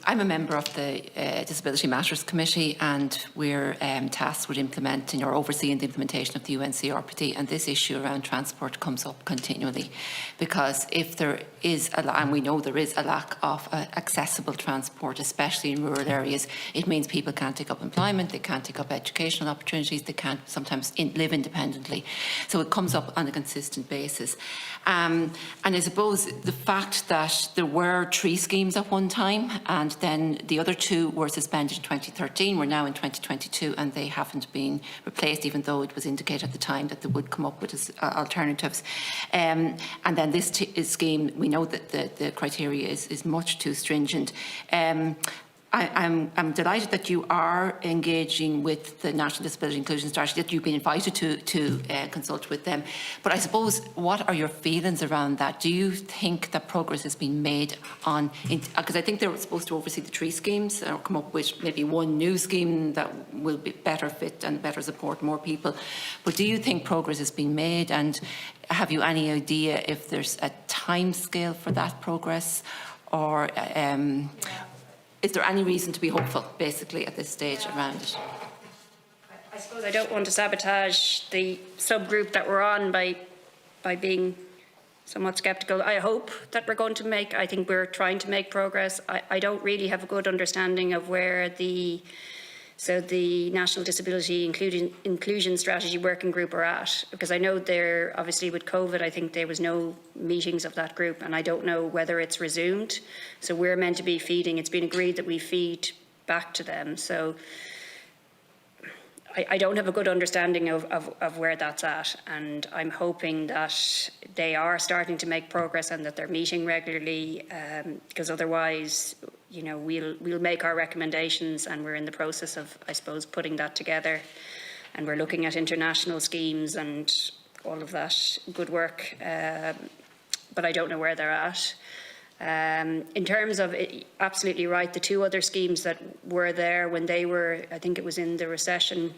I'm a member of the Disability Matters Committee, and we're tasked with implementing or overseeing the implementation of the UNCRPD, and this issue around transport comes up continually, because if there is and we know there is a lack of accessible transport, especially in rural areas, it means people can't take up employment, they can't take up educational opportunities, they can't sometimes live independently. So it comes up on a consistent basis. And I suppose the fact that there were 3 schemes at one time, and then the other 2 were suspended in 2013, we're now in 2022, and they haven't been replaced, even though it was indicated at the time that they would come up with alternatives. And then this scheme, we know that the criteria is much too stringent. I'm delighted that you are engaging with the National Disability Inclusion Strategy, that you've been invited to consult with them. But I suppose, what are your feelings around that? Do you think that progress has been made on, because I think they were supposed to oversee the 3 schemes or come up with maybe one new scheme that will be better fit and better support more people. But do you think progress has been made, and have you any idea if there's a time scale for that progress, or is there any reason to be hopeful, basically, at this stage around it? I suppose I don't want to sabotage the subgroup that we're on by being somewhat sceptical. I hope that we're going to I think we're trying to make progress. I don't really have a good understanding of where the National Disability Inclusion Strategy Working Group are at, because I know they're, obviously with COVID, I think there was no meetings of that group, and I don't know whether it's resumed. So we're meant to be feeding, it's been agreed that we feed back to them. So I don't have a good understanding of where that's at, and I'm hoping that they are starting to make progress and that they're meeting regularly, because otherwise, you know, we'll make our recommendations, and we're in the process of, I suppose, putting that together, and we're looking at international schemes and all of that good work, but I don't know where they're at. In terms of it, absolutely right, the 2 other schemes that were there when they were, I think it was in the recession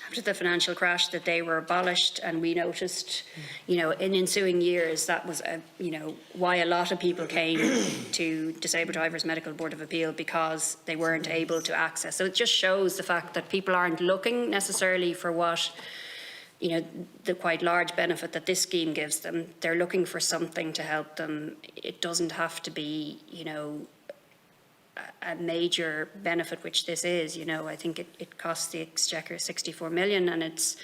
after the financial crash, that they were abolished, and we noticed, you know, in ensuing years, that was, you know, why a lot of people came to Disabled Drivers Medical Board of Appeal, because they weren't able to access. So it just shows the fact that people aren't looking necessarily for what, you know, the quite large benefit that this scheme gives them. They're looking for something to help them. It doesn't have to be, you know, a major benefit, which this is. You know, I think it costs the Exchequer 64 million, and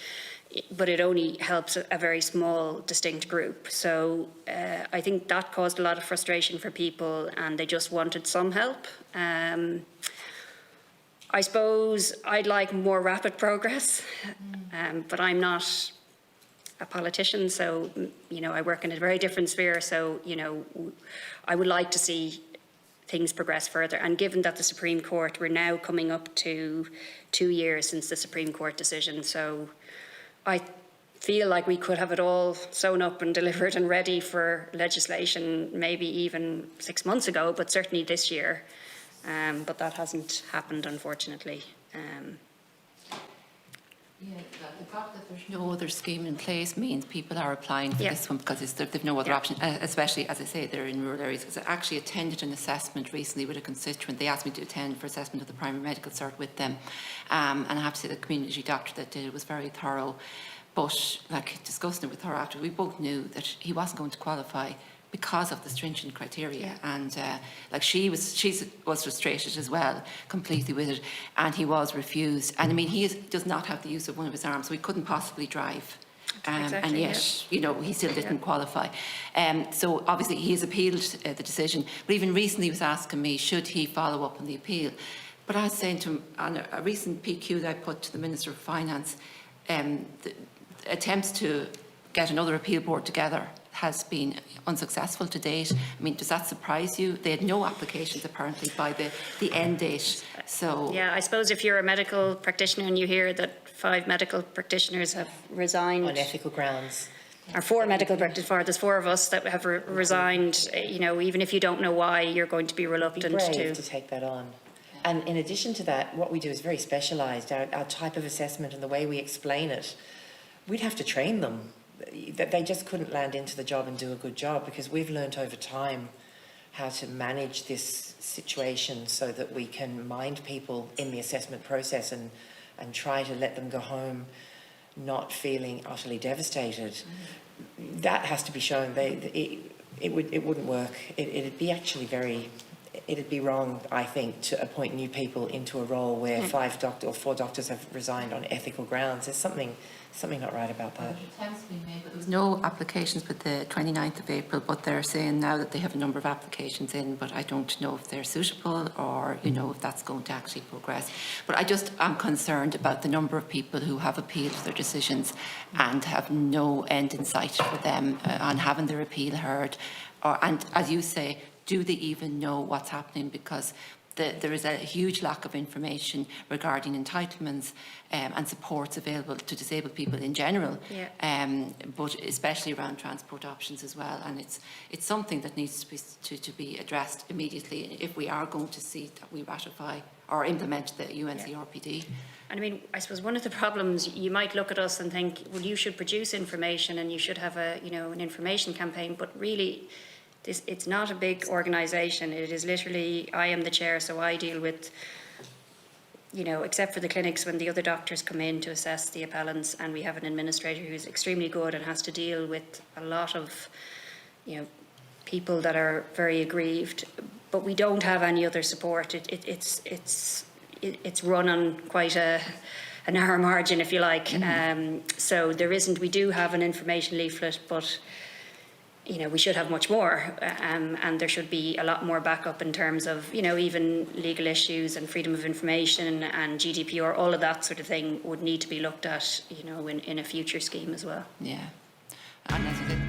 but it only helps a very small, distinct group. So I think that caused a lot of frustration for people, and they just wanted some help. I suppose I'd like more rapid progress, but I'm not a politician, so, you know, I work in a very different sphere. So, you know, I would like to see things progress further. And given that the Supreme Court, we're now coming up to 2 years since the Supreme Court decision, so I feel like we could have it all sewn up and delivered and ready for legislation maybe even 6 months ago, but certainly this year. But that hasn't happened, unfortunately. Yeah, the fact that there's no other scheme in place means people are applying for this one because they've no other option, especially, as I say, they're in rural areas. Because I actually attended an assessment recently with a constituent. They asked me to attend for assessment of the primary medical cert with them. And I have to say the community doctor that did it was very thorough. But, like, discussing it with her after, we both knew that he wasn't going to qualify because of the stringent criteria, and like she was frustrated as well, completely with it, and he was refused. And I mean, he does not have the use of one of his arms, so he couldn't possibly drive. And yet, you know, he still didn't qualify. So obviously he has appealed the decision. But even recently he was asking me, should he follow up on the appeal? But I was saying to him, on a recent PQ that I put to the Minister of Finance, the attempts to get another appeal board together has been unsuccessful to date. I mean, does that surprise you? They had no applications apparently by the end date. So yeah, I suppose if you're a medical practitioner and you hear that 5 medical practitioners have resigned on ethical grounds, or 4 medical practitioners, there's 4 of us that have resigned. You know, even if you don't know why, you're going to be reluctant to take that on. And in addition to that, what we do is very specialised. Our type of assessment and the way we explain it, we'd have to train them. They just couldn't land into the job and do a good job, because we've learnt over time how to manage this situation so that we can mind people in the assessment process and try to let them go home not feeling utterly devastated. That has to be shown. It wouldn't work. It'd be actually it'd be wrong, I think, to appoint new people into a role where 4 doctors have resigned on ethical grounds. There's something not right about that. Attempts being made, but there was no applications with the 29th of April, but they're saying now that they have a number of applications in, but I don't know if they're suitable or, you know, if that's going to actually progress. But I just am concerned about the number of people who have appealed their decisions and have no end in sight for them on having their appeal heard. And as you say, do they even know what's happening? Because there is a huge lack of information regarding entitlements and supports available to disabled people in general, but especially around transport options as well. And it's something that needs to be addressed immediately if we are going to see that we ratify or implement the UNCRPD. And I mean, I suppose one of the problems, you might look at us and think, well, you should produce information and you should have an information campaign, but really, it's not a big organisation. It is literally, I am the chair, so I deal with, except for the clinics when the other doctors come in to assess the appellants, and we have an administrator who's extremely good and has to deal with a lot of, people that are very aggrieved. But we don't have any other support. It's run on quite a narrow margin, if you like. So there isn't. We do have an information leaflet, but we should have much more, and there should be a lot more backup in terms of, even legal issues and freedom of information and GDPR, all of that sort of thing would need to be looked at, in a future scheme as well. Yeah, and as I said,